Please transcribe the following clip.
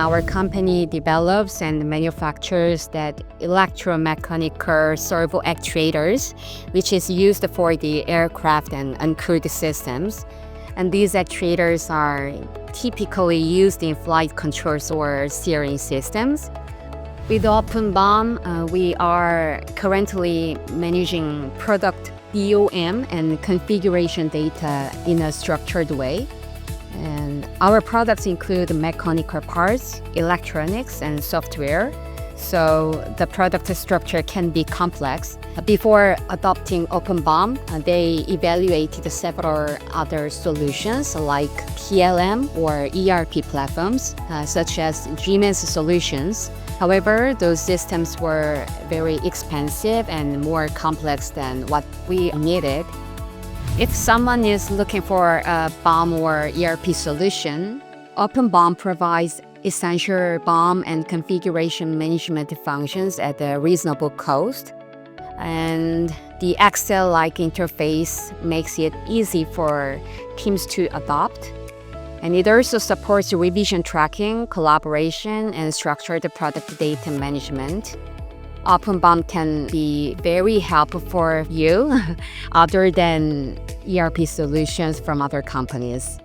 Our company develops and manufactures that electromechanical servo actuators, which is used for the aircraft and uncrewed systems. And these actuators are typically used in flight controls or steering systems. With OpenBOM, we are currently managing product BOM and configuration data in a structured way. And our products include mechanical parts, electronics, and software. So the product structure can be complex. Before adopting OpenBOM, they evaluated several other solutions like PLM or ERP platforms, such as GMS solutions. However, those systems were very expensive and more complex than what we needed. If someone is looking for a BOM or ERP solution, OpenBOM provides essential BOM and configuration management functions at a reasonable cost. And the Excel-like interface makes it easy for teams to adopt. And it also supports revision tracking, collaboration, and structured product data management. OpenBOM can be very helpful for you other than ERP solutions from other companies.